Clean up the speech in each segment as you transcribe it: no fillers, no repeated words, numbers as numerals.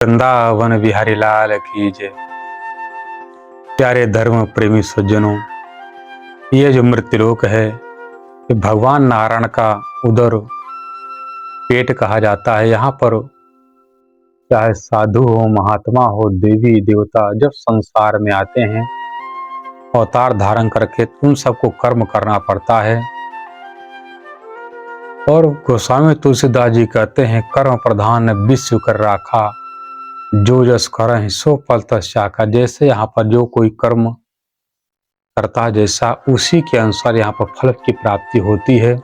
वृंदावन बिहारी लाल की जय। प्यारे धर्म प्रेमी सज्जनों, ये जो मृत्युलोक है ये भगवान नारायण का उदर पेट कहा जाता है। यहाँ पर चाहे साधु हो, महात्मा हो, देवी देवता जब संसार में आते हैं अवतार धारण करके, उन सबको कर्म करना पड़ता है। और गोस्वामी तुलसीदास जी कहते हैं, कर्म प्रधान विश्व कर राखा, जो जस करहि सो फल तस्या। जैसे यहाँ पर जो कोई कर्म करता है, जैसा उसी के अनुसार यहाँ पर फल की प्राप्ति होती है।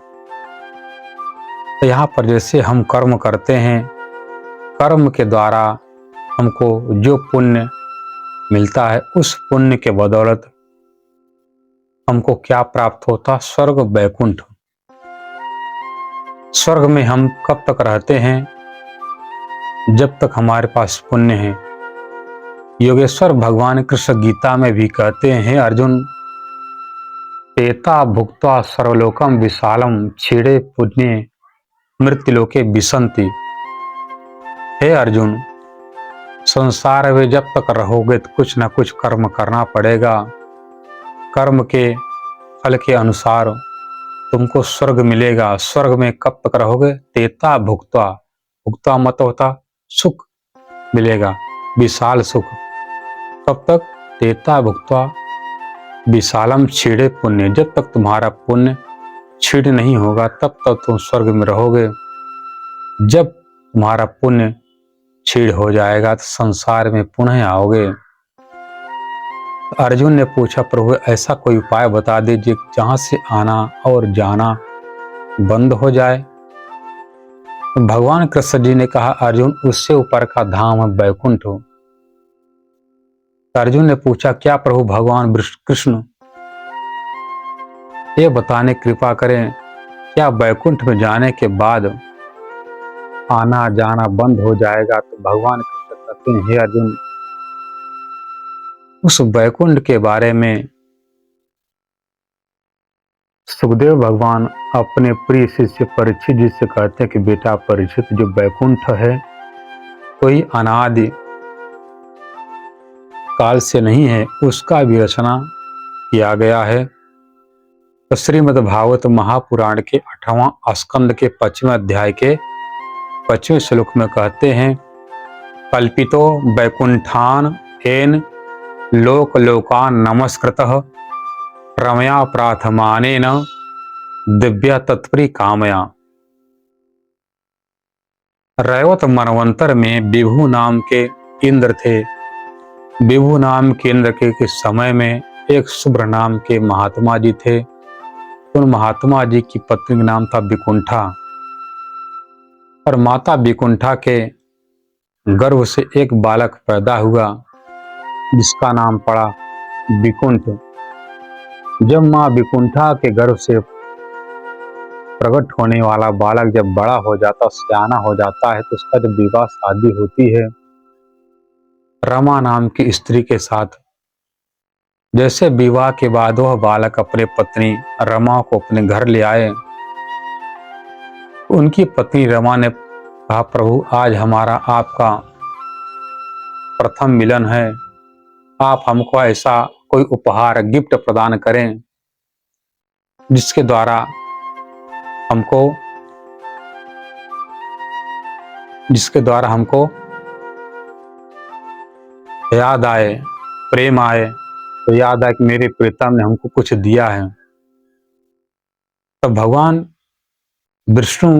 तो यहाँ पर जैसे हम कर्म करते हैं, कर्म के द्वारा हमको जो पुण्य मिलता है, उस पुण्य के बदौलत हमको क्या प्राप्त होता? स्वर्ग, वैकुंठ। स्वर्ग में हम कब तक रहते हैं? जब तक हमारे पास पुण्य है। योगेश्वर भगवान कृष्ण गीता में भी कहते हैं, अर्जुन पेता भुक्त्वा सर्वलोकम विशालम क्षीणे पुण्य मृत्युलोके विसंति। हे अर्जुन, संसार में जब तक रहोगे तो कुछ न कुछ कर्म करना पड़ेगा। कर्म के फल के अनुसार तुमको स्वर्ग मिलेगा। स्वर्ग में कब तक रहोगे? तेता भुक्त्वा, भुक्त्वा मत होता सुख मिलेगा, विशाल सुख। कब तक? तेता भुक्त्वा विशालम क्षीणे पुण्य। जब तक तुम्हारा पुण्य क्षीण नहीं होगा तब तक तुम स्वर्ग में रहोगे। जब तुम्हारा पुण्य क्षीण हो जाएगा तो संसार में पुनः आओगे। अर्जुन ने पूछा, प्रभु ऐसा कोई उपाय बता दीजिए जहां से आना और जाना बंद हो जाए। भगवान कृष्ण जी ने कहा, अर्जुन उससे ऊपर का धाम है वैकुंठ हो। अर्जुन ने पूछा, क्या प्रभु भगवान कृष्ण ये बताने कृपा करें, क्या वैकुंठ में जाने के बाद आना जाना बंद हो जाएगा? तो भगवान कृष्ण कहते हैं, हे अर्जुन, उस वैकुंठ के बारे में सुखदेव भगवान अपने प्रिय शिष्य परीक्षित जी से कहते हैं कि बेटा परीक्षित, जो वैकुंठ है कोई अनादि काल से नहीं है, उसका भी रचना किया गया है। तो श्रीमद् भागवत महापुराण के 8वां स्कंद के 25वें अध्याय के 25वें श्लोक में कहते हैं, कल्पितो वैकुंठान एन लोक लोकान नमस्कृतः रमया प्रार्थमानेन दिव्या तत्परी कामया। रैवत मनवंतर में विभु नाम के इंद्र थे। विभु नाम के इंद्र के समय में एक शुभ्र नाम के महात्मा जी थे। उन महात्मा जी की पत्नी का नाम था विकुंठा। और माता विकुंठा के गर्भ से एक बालक पैदा हुआ जिसका नाम पड़ा विकुंठ। जब माँ विकुंठा के गर्भ से प्रकट होने वाला बालक जब बड़ा हो जाता, सियाना हो जाता है, तो उसका जब विवाह शादी होती है रमा नाम की स्त्री के साथ। जैसे विवाह के बाद वह बालक अपने पत्नी रमा को अपने घर ले आए, उनकी पत्नी रमा ने कहा, प्रभु आज हमारा आपका प्रथम मिलन है, आप हमको ऐसा कोई उपहार गिफ्ट प्रदान करें जिसके द्वारा हमको याद आए, प्रेम आए, तो याद आए कि मेरे प्रीतम ने हमको कुछ दिया है। तो भगवान विष्णु,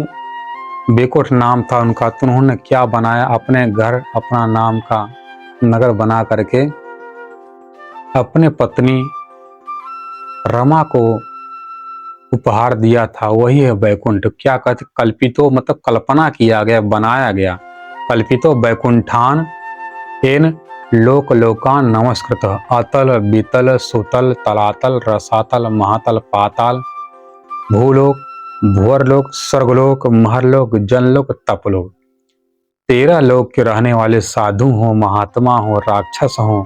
बेकुंठ नाम था उनका, तो उन्होंने क्या बनाया, अपने घर अपना नाम का नगर बना करके अपने पत्नी रमा को उपहार दिया था। वही है वैकुंठ। क्या कहते? कल्पितो मतलब कल्पना किया गया, बनाया गया। कल्पितो वैकुंठान एन लोक लोकान नमस्कृत अतल बीतल सुतल तलातल रसातल महातल पाताल भूलोक भुवरलोक स्वर्गलोक महरलोक जनलोक तपलोक। 13 लोक के रहने वाले साधु हो, महात्मा हो, राक्षस हो,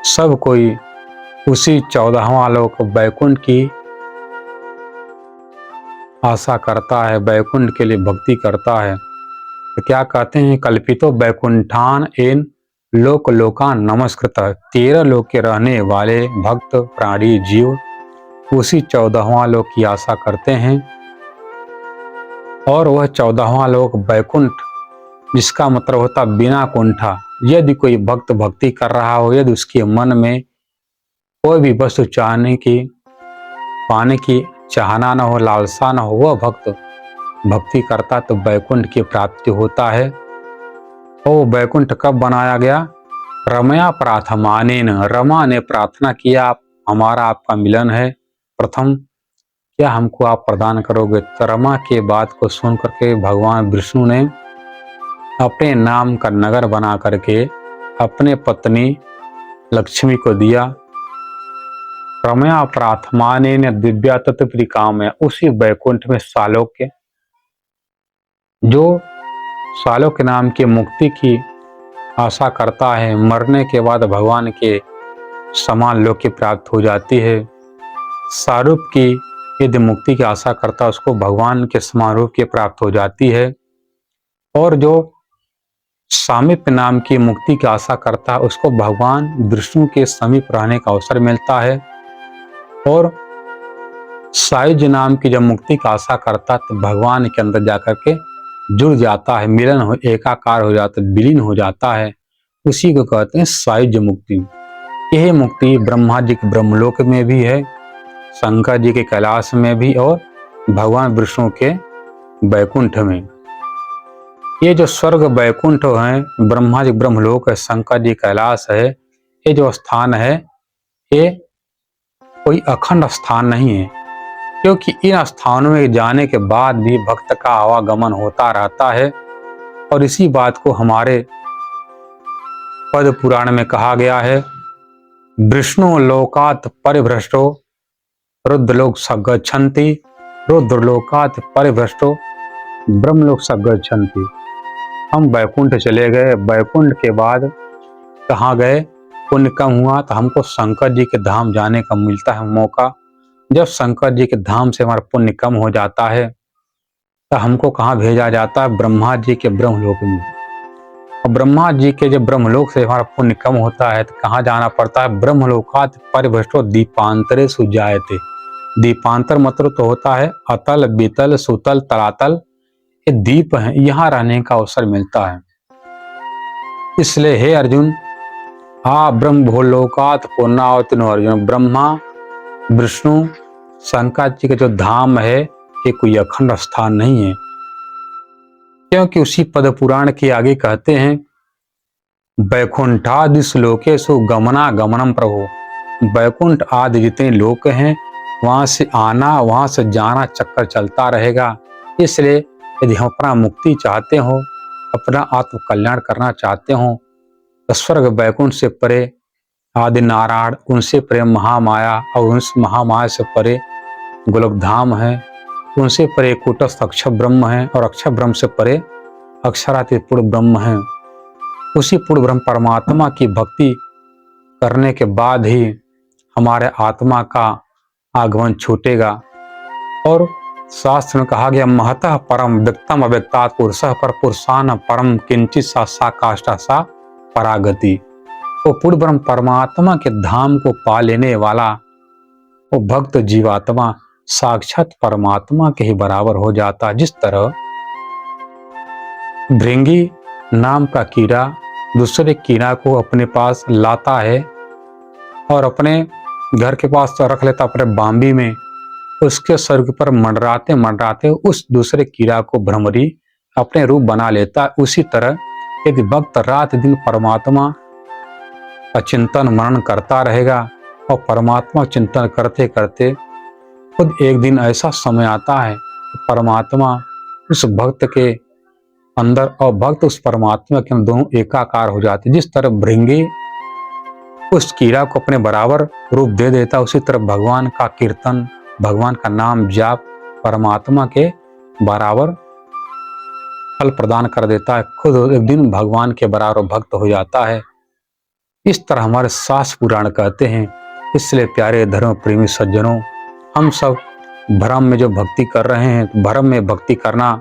सब कोई उसी 14वां लोक वैकुंठ की आशा करता है, वैकुंठ के लिए भक्ति करता है। तो क्या कहते हैं, कल्पितो वैकुंठान एन लोक लोकान नमस्कृत। 13 लोक के रहने वाले भक्त प्राणी जीव उसी 14वां लोक की आशा करते हैं, और वह 14वां लोक वैकुंठ, जिसका मतलब होता बिना कुंठा। यदि कोई भक्त भक्ति कर रहा हो, यदि उसके मन में कोई भी वस्तु पाने की चाहना न हो, लालसा न हो, वह भक्त भक्ति करता तो वैकुंठ की प्राप्ति होता है। और वैकुंठ कब बनाया गया? रमया प्रार्थमानेन, रमा ने प्रार्थना किया, हमारा आपका मिलन है, प्रथम क्या हमको आप प्रदान करोगे? तो रमा के बात को सुन करके भगवान विष्णु ने अपने नाम का नगर बना करके अपने पत्नी लक्ष्मी को दिया। रमया प्रार्थमानेन दिव्या तत्प्रिकाम्य, उसी वैकुंठ में सालोक्य, जो सालोक्य नाम की मुक्ति की आशा करता है, मरने के बाद भगवान के समान लोक की प्राप्त हो जाती है। सारूप की यदि मुक्ति की आशा करता है, उसको भगवान के समान रूप की प्राप्त हो जाती है। और जो सामीप्य नाम की मुक्ति की आशा करता है, उसको भगवान विष्णु के समीप रहने का अवसर मिलता है। और सायुज्य नाम की जब मुक्ति की आशा करता है, तो भगवान के अंदर जाकर के जुड़ जाता है, मिलन हो, एकाकार हो जाता है, विलीन हो जाता है। उसी को कहते हैं सायुज्य मुक्ति। यह मुक्ति ब्रह्मा जी के ब्रह्मलोक में भी है, शंकर जी के कैलाश में भी, और भगवान विष्णु के वैकुंठ में। ये जो स्वर्ग वैकुंठ है, ब्रह्मा जी ब्रह्मलोक है, शंकर जी कैलाश है, ये जो स्थान है, ये कोई अखंड स्थान नहीं है, क्योंकि इन स्थानों में जाने के बाद भी भक्त का आवागमन होता रहता है। और इसी बात को हमारे पद्म पुराण में कहा गया है, विष्णु लोकात् परिभ्रष्टो रुद्रलोक सगच्छन्ति, रुद्रलोकात् परिभ्रष्टो ब्रह्मलोक सगच्छन्ति। हम वैकुंठ चले गए, वैकुंठ के बाद कहाँ गए? पुण्य कम हुआ तो हमको शंकर जी के धाम जाने का मिलता है मौका। जब शंकर जी के धाम से हमारा पुण्य कम हो जाता है, तो हमको कहाँ भेजा जाता है? ब्रह्मा जी के ब्रह्मलोक में। और ब्रह्मा जी के जब ब्रह्मलोक से हमारा पुण्य कम होता है, तो कहाँ जाना पड़ता है? ब्रह्मलोकात् परिभ्रष्टो दीपांतरे सुजायते। दीपांतर मतलब तो होता है अतल, बीतल, सुतल, तलातल, ये दीप है, यहाँ रहने का अवसर मिलता है। इसलिए हे अर्जुन, ब्रह्म भूलोकात् पुनरावर्तिनो अर्जुन, ब्रह्मा विष्णु शंकर जी का जो धाम है, ये कोई अखंड स्थान नहीं है, क्योंकि उसी पद पुराण के आगे कहते हैं, वैकुंठादिश लोकेषु गमना गमनम प्रभु। वैकुंठ आदि जितने लोक हैं, वहां से आना वहां से जाना चक्कर चलता रहेगा। इसलिए यदि हम अपना मुक्ति चाहते हो, अपना आत्म कल्याण करना चाहते हो, तो स्वर्ग वैकुंठ से परे आदि नारायण, उनसे परे महामाया, और उस महामाया से परे गोलोक धाम है, उनसे परे कूटस्थ अक्षर ब्रह्म है, और अक्षर ब्रह्म से परे अक्षरातीत पूर्ण ब्रह्म है। उसी पूर्ण ब्रह्म परमात्मा की भक्ति करने के बाद ही हमारे आत्मा का आगमन छूटेगा। और शास्त्र में कहा गया, महतः परम व्यक्तम अव्यक्तात् पुरुषः पर पुरुषान परम किंचित सा काष्ठा सा परागति। वो पूर्ण ब्रह्म परमात्मा के धाम को पा लेने वाला वो भक्त जीवात्मा साक्षात परमात्मा के ही बराबर हो जाता। जिस तरह भृंगी नाम का कीड़ा दूसरे कीड़ा को अपने पास लाता है और अपने घर के पास तो रख लेता, अपने बाम्बी में, उसके स्वर्ग पर मंडराते मंडराते उस दूसरे कीड़ा को भ्रमरी अपने रूप बना लेता। उसी तरह यदि भक्त रात दिन परमात्मा का चिंतन मनन करता रहेगा और परमात्मा चिंतन करते करते खुद एक दिन ऐसा समय आता है कि परमात्मा उस भक्त के अंदर और भक्त उस परमात्मा के दोनों एकाकार हो जाते। जिस तरह भृंगी उस कीड़ा को अपने बराबर रूप दे देता, उसी तरह भगवान का कीर्तन, भगवान का नाम जाप परमात्मा के बराबर फल प्रदान कर देता है। खुद एक दिन भगवान के बराबर भक्त हो जाता है। इस तरह हमारे शास्त्र पुराण कहते हैं। इसलिए प्यारे धर्म प्रेमी सज्जनों, हम सब भ्रम में जो भक्ति कर रहे हैं, भ्रम में भक्ति करना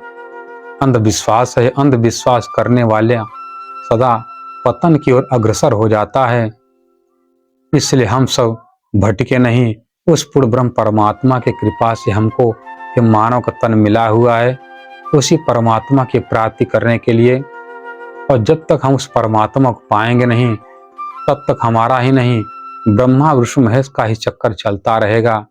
अंधविश्वास है। अंधविश्वास करने वाले सदा पतन की ओर अग्रसर हो जाता है। इसलिए हम सब भटके नहीं, उस पूर्ण ब्रह्म परमात्मा की कृपा से हमको ये मानव का तन मिला हुआ है। उसी परमात्मा की प्राप्ति करने के लिए, और जब तक हम उस परमात्मा को पाएंगे नहीं, तब तक हमारा ही नहीं, ब्रह्मा विष्णु महेश का ही चक्कर चलता रहेगा।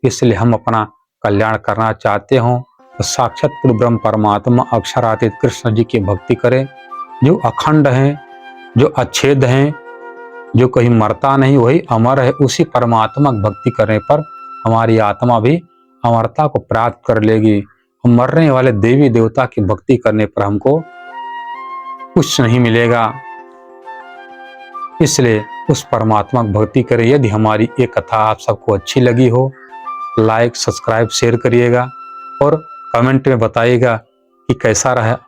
इसलिए हम अपना कल्याण करना चाहते हो तो साक्षात पूर्ण ब्रह्म परमात्मा अक्षरातीत कृष्ण जी की भक्ति करें, जो अखंड हैं, जो अच्छेद हैं, जो कहीं मरता नहीं, वही अमर है। उसी परमात्मा की भक्ति करने पर हमारी आत्मा भी अमरता को प्राप्त कर लेगी। मरने वाले देवी देवता की भक्ति करने पर हमको कुछ नहीं मिलेगा। इसलिए उस परमात्मा की भक्ति करें। यदि हमारी ये कथा आप सबको अच्छी लगी हो, लाइक सब्सक्राइब शेयर करिएगा और कमेंट में बताइएगा कि कैसा रहा।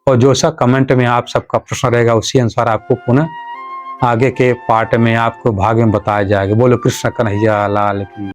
और जो सा कमेंट में आप सबका प्रश्न रहेगा, उसी अनुसार आपको पुनः आगे के पार्ट में आपको भाग में बताया जाएगा। बोलो कृष्ण कन्हैया लाल की।